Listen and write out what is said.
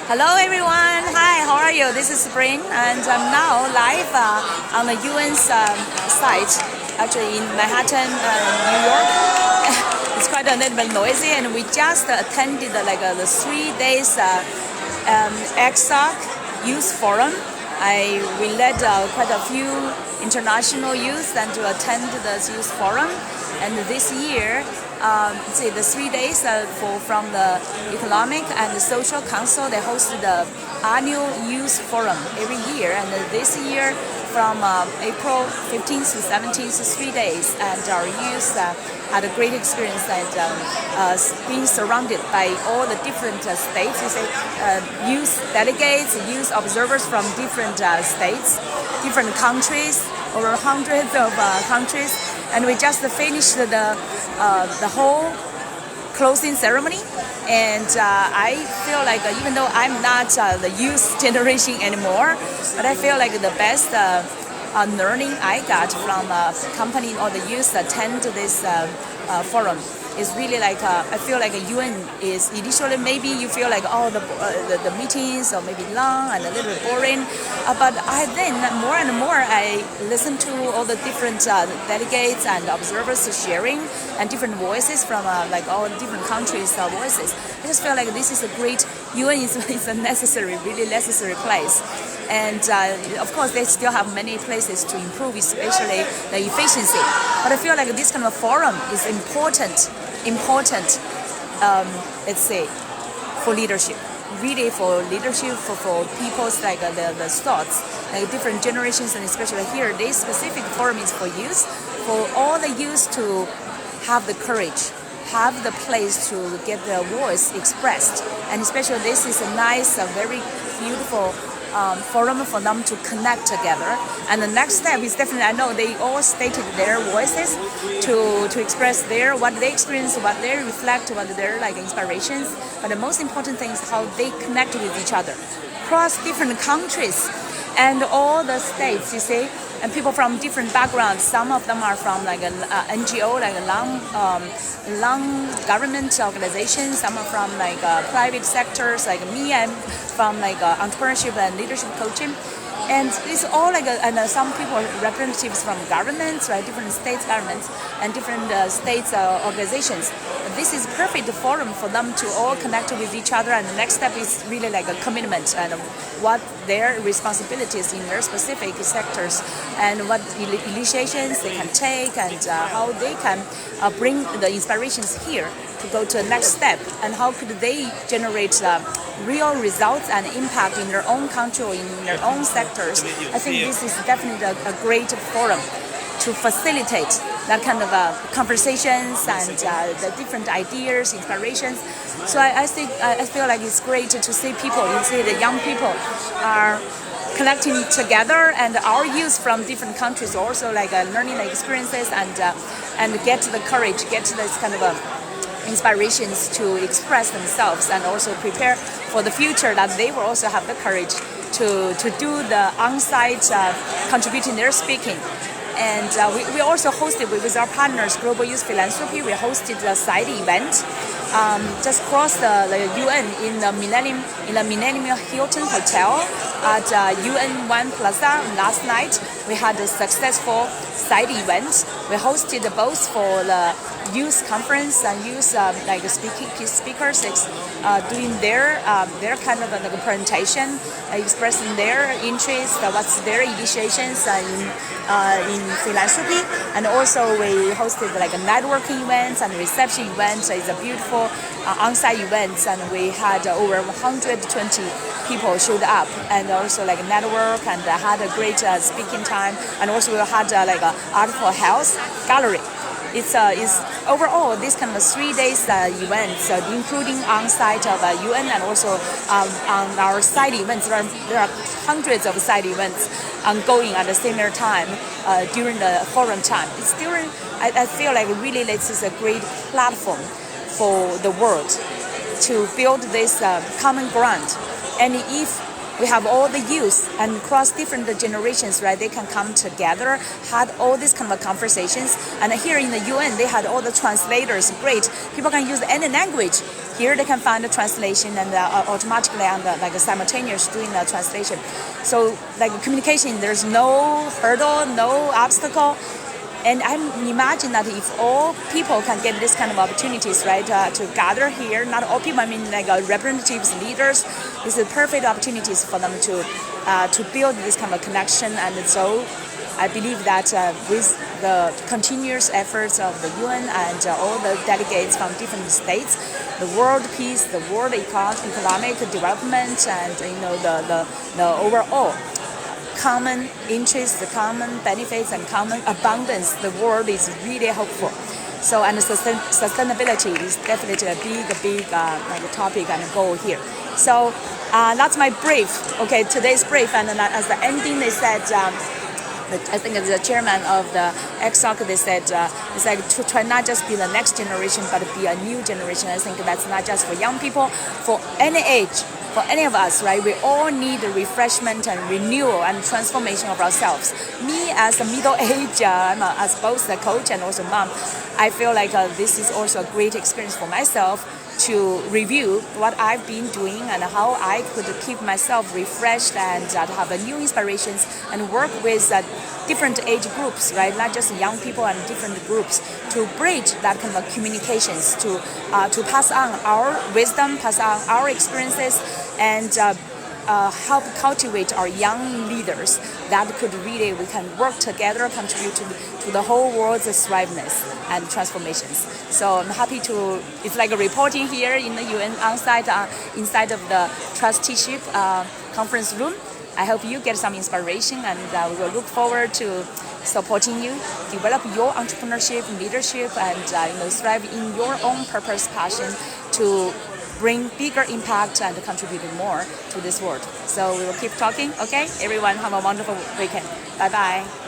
Hello everyone, hi, how are you? This is Spring and I'm now live on the UN's site, actually in Manhattan, New York. It's quite a little bit noisy and we just attended the 3 days ECOSOC Youth Forum. We led quite a few international youth and to attend this youth forum, and this year the 3 days from the Economic and the Social Council, they hosted the annual youth forum every year, and this year from April 15th to 17th, 3 days, and our youth had a great experience and being surrounded by all the different states. You say youth delegates, youth observers from different states, different countries, over hundreds of countries, and we just finished the whole closing ceremony. And I feel like even though I'm not the youth generation anymore, but I feel like the best learning I got from accompanying all the youth attend this forum is really like I feel like UN is initially maybe you feel like the meetings are maybe long and a little bit boring, but then more and more I listen to all the different delegates and observers sharing and different voices from all different countries' voices. I just feel like this is a great UN is a necessary, really necessary place. And of course, they still have many places to improve, especially the efficiency. But I feel like this kind of forum is important, let's say, for leadership. Really for leadership, for people's the thoughts, different generations, and especially here, this specific forum is for youth, for all the youth to have the courage, have the place to get their voice expressed. And especially this is a nice, very beautiful forum for them to connect together. And the next step is definitely, I know they all stated their voices to express what they experience, what they reflect, what their inspirations. But the most important thing is how they connect with each other across different countries and all the states, you see, and people from different backgrounds. Some of them are from NGO, non-government organizations. Some are from private sectors, like me. I'm from entrepreneurship and leadership coaching. And it's all and some people are representatives from governments, right? Different states governments and different states organizations. This is perfect forum for them to all connect with each other. And the next step is really a commitment and what their responsibilities in their specific sectors and what initiations they can take and how they can bring the inspirations here to go to the next step, and how could they generate real results and impact in their own country or in their own sectors. I think this is definitely a great forum to facilitate that kind of conversations and the different ideas, inspirations. So I feel like it's great to see people, you see the young people are connecting together, and our youth from different countries also learning the experiences and get the courage, get this kind of inspirations to express themselves and also prepare for the future, that they will also have the courage to do the on-site contributing their speaking. And we also hosted with our partners, Global Youth Philanthropy, we hosted a side event just across the UN in the Millennium Hilton Hotel at UN One Plaza. Last night we had a successful side event. We hosted both for the youth conference and youth speakers doing their kind of presentation, expressing their interest, what's their initiations in philanthropy. And also we hosted networking events and reception events. It's a beautiful on-site events, and we had over 120 people showed up and also network and had a great speaking time. And also we had a art for health gallery. It's overall this kind of 3 days events, including on-site of UN and also on our side events. There are hundreds of side events ongoing at the same time during the forum time. I feel like really this is a great platform for the world to build this common ground. And if we have all the youth and across different generations, right? They can come together, had all these kind of conversations. And here in the UN, they had all the translators. Great. People can use any language Here they can find the translation and automatically and like simultaneous doing the translation. So like communication, there's no hurdle, no obstacle. And I imagine that if all people can get this kind of opportunities, right, to gather here, not all people, I mean like representatives, leaders, this is perfect opportunities for them to build this kind of connection. And so I believe that with the continuous efforts of the UN and all the delegates from different states, the world peace, the world economic development, and the overall common interests, the common benefits, and common abundance, the world is really hopeful. So, and sustainability is definitely a big like topic and goal here. So that's my brief. Okay, today's brief, and then as the ending, they said. I think the chairman of the ECOSOC, they said it's like to try not just be the next generation, but be a new generation. I think that's not just for young people, for any age, for any of us, right? We all need refreshment and renewal and transformation of ourselves. Me as a middle age, as both the coach and also mom, I feel like this is also a great experience for myself to review what I've been doing and how I could keep myself refreshed and have new inspirations and work with different age groups, right? Not just young people and different groups, to bridge that kind of communications, to pass on our wisdom, pass on our experiences, and help cultivate our young leaders that could really, we can work together, contribute to the whole world's thriveness and transformations. So I'm happy to, it's like a reporting here in the UN on-site, inside of the trusteeship conference room. I hope you get some inspiration, and we will look forward to supporting you, develop your entrepreneurship, leadership, and thrive in your own purpose, passion to bring bigger impact and contribute more to this world. So we will keep talking, okay? Everyone have a wonderful weekend. Bye-bye.